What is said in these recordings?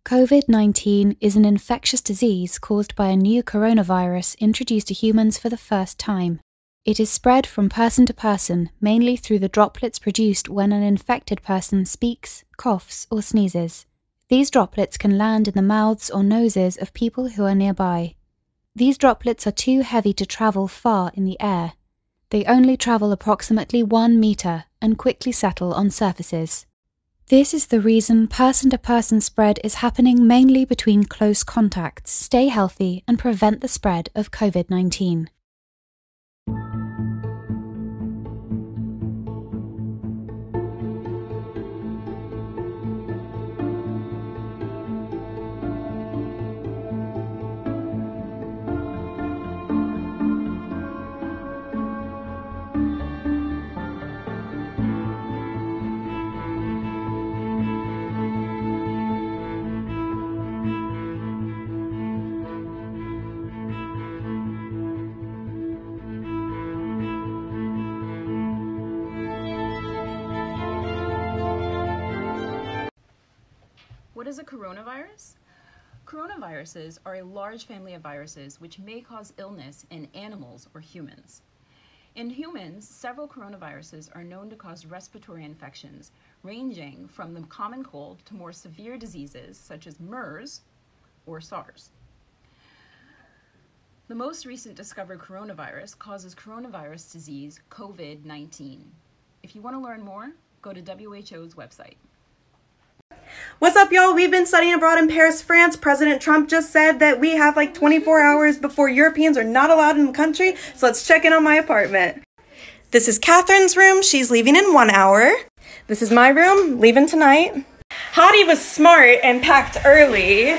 COVID-19 is an infectious disease caused by a new coronavirus introduced to humans for the first time. It is spread from person to person, mainly through the droplets produced when an infected person speaks, coughs, or sneezes. These droplets can land in the mouths or noses of people who are nearby. These droplets are too heavy to travel far in the air. They only travel approximately 1 meter and quickly settle on surfaces. This is the reason person-to-person spread is happening mainly between close contacts. Stay healthy and prevent the spread of COVID-19. What is a coronavirus? Coronaviruses are a large family of viruses which may cause illness in animals or humans. In humans, several coronaviruses are known to cause respiratory infections, ranging from the common cold to more severe diseases such as MERS or SARS. The most recent discovered coronavirus causes coronavirus disease COVID-19. If you want to learn more, go to WHO's website. What's up, y'all? We've been studying abroad in Paris, France. President Trump just said that we have like 24 hours before Europeans are not allowed in the country, so let's check in on my apartment. This is Catherine's room. She's leaving in 1 hour. This is my room, leaving tonight. Hottie was smart and packed early.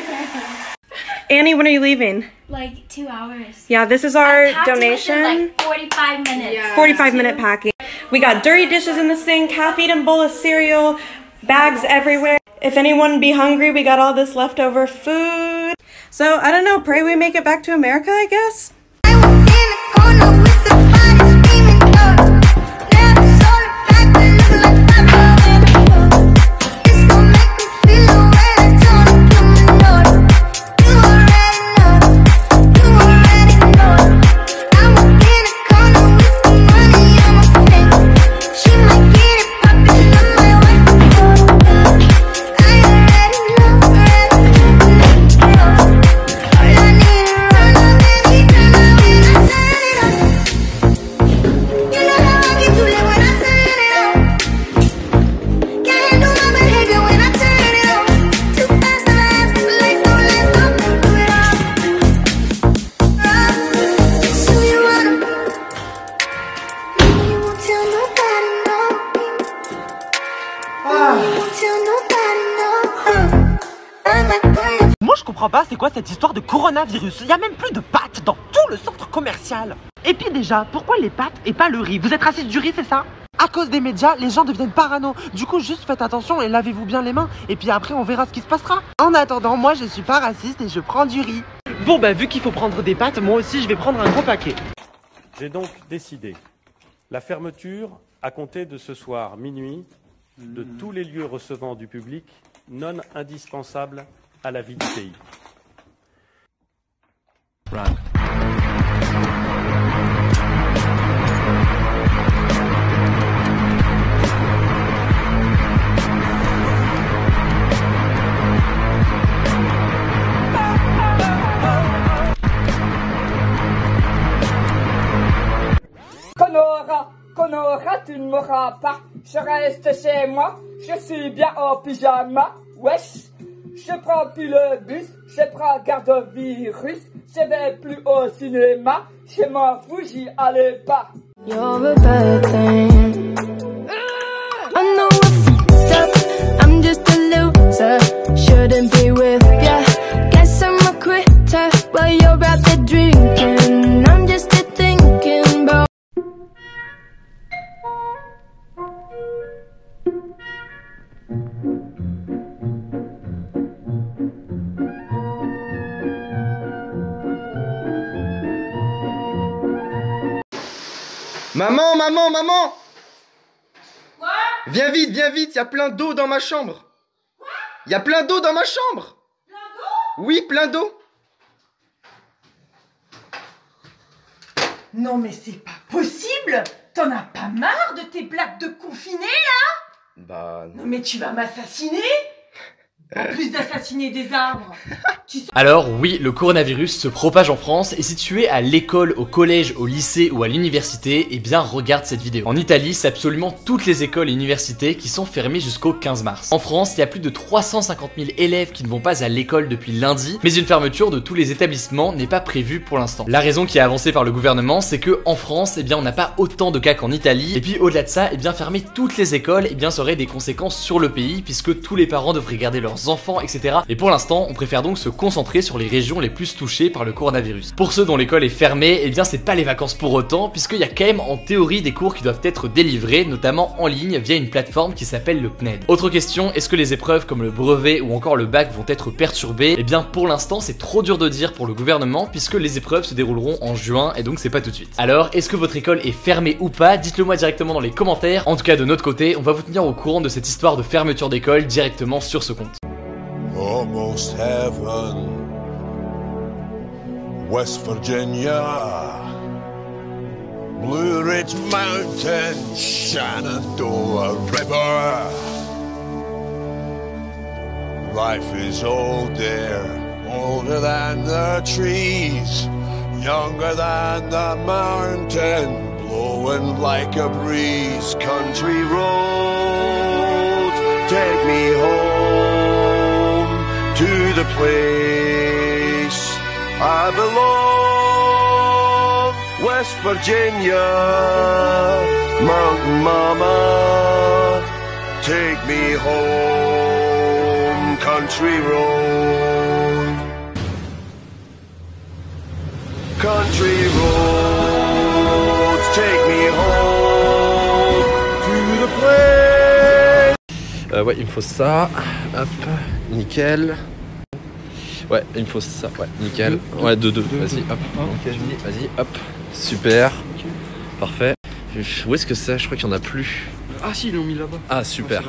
Annie, when are you leaving? Like 2 hours. Yeah, this is our donation. Like 45 minutes. Yeah. 45-minute packing. We got dirty dishes in the sink, half-eaten bowl of cereal, bags everywhere. If anyone be hungry, we got all this leftover food. So, I don't know, pray we make it back to America, I guess? Moi je comprends pas c'est quoi cette histoire de coronavirus. Il y a même plus de pâtes dans tout le centre commercial. Et puis déjà, pourquoi les pâtes et pas le riz? Vous êtes raciste du riz, c'est ça? À cause des médias, les gens deviennent parano. Du coup, juste faites attention et lavez-vous bien les mains. Et puis après, on verra ce qui se passera. En attendant, moi je suis pas raciste et je prends du riz. Bon bah vu qu'il faut prendre des pâtes, moi aussi je vais prendre un gros paquet. J'ai donc décidé la fermeture à compter de ce soir minuit de tous les lieux recevant du public non indispensables à la vie du pays. Run. Conora, tu ne m'auras pas. Je reste chez moi, je suis bien en pyjama. Wesh, je prends plus le bus, je prends garde virus. Je vais plus au cinéma, je m'en fous, j'y allais pas. You're a bad thing. I know I fucked up, I'm just a loser. Shouldn't be with ya. Guess I'm a quitter while you're out there drinking. I'm just a thinking about. Maman, maman, maman! Quoi? Viens vite, il y a plein d'eau dans ma chambre. Quoi? Il y a plein d'eau dans ma chambre. Oui, plein d'eau. Non mais c'est pas possible! T'en as pas marre de tes blagues de confinés là? Bah... Non mais tu vas m'assassiner? En plus d'assassiner des arbres. Alors oui, le coronavirus se propage en France et si tu es à l'école, au collège, au lycée ou à l'université, eh bien regarde cette vidéo. En Italie, c'est absolument toutes les écoles et universités qui sont fermées jusqu'au 15 mars. En France, il y a plus de 350 000 élèves qui ne vont pas à l'école depuis lundi, mais une fermeture de tous les établissements n'est pas prévue pour l'instant. La raison qui est avancée par le gouvernement, c'est que en France, eh bien on n'a pas autant de cas qu'en Italie, et puis au-delà de ça, eh bien fermer toutes les écoles, eh bien ça aurait des conséquences sur le pays, puisque tous les parents devraient garder leurs enfants, etc. Et pour l'instant, on préfère donc se concentrer sur les régions les plus touchées par le coronavirus. Pour ceux dont l'école est fermée, eh bien c'est pas les vacances pour autant, puisqu'il y a quand même en théorie des cours qui doivent être délivrés, notamment en ligne via une plateforme qui s'appelle le CNED. Autre question, est-ce que les épreuves comme le brevet ou encore le bac vont être perturbées? Eh bien pour l'instant c'est trop dur de dire pour le gouvernement, puisque les épreuves se dérouleront en juin et donc c'est pas tout de suite. Alors est-ce que votre école est fermée ou pas? Dites-le moi directement dans les commentaires. En tout cas de notre côté, on va vous tenir au courant de cette histoire de fermeture d'école directement sur ce compte. Almost heaven, West Virginia, Blue Ridge Mountain, Shenandoah River. Life is old there, older than the trees, younger than the mountain, blowing like a breeze. Country roads, take me home to the place I belong. West Virginia, Mountain Mama, take me home. Country road, country roads, take me home to the place. Ouais, il me faut ça. Hop, nickel. Ouais, il me faut ça. Ouais, nickel. Ouais, deux. Vas-y, hop. Vas-y, hop. Super. Parfait. Où est-ce que c'est? Je crois qu'il n'y en a plus. Ah si, ils l'ont mis là-bas. Ah, super.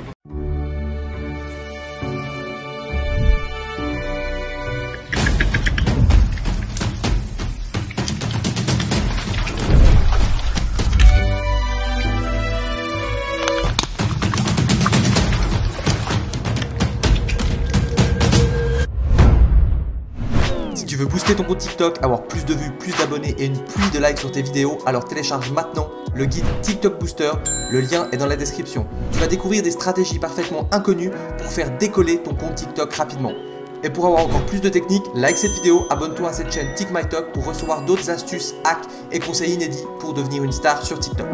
Si tu veux booster ton compte TikTok, avoir plus de vues, plus d'abonnés et une pluie de likes sur tes vidéos, alors télécharge maintenant le guide TikTok Booster, le lien est dans la description. Tu vas découvrir des stratégies parfaitement inconnues pour faire décoller ton compte TikTok rapidement. Et pour avoir encore plus de techniques, like cette vidéo, abonne-toi à cette chaîne TikMyTok pour recevoir d'autres astuces, hacks et conseils inédits pour devenir une star sur TikTok.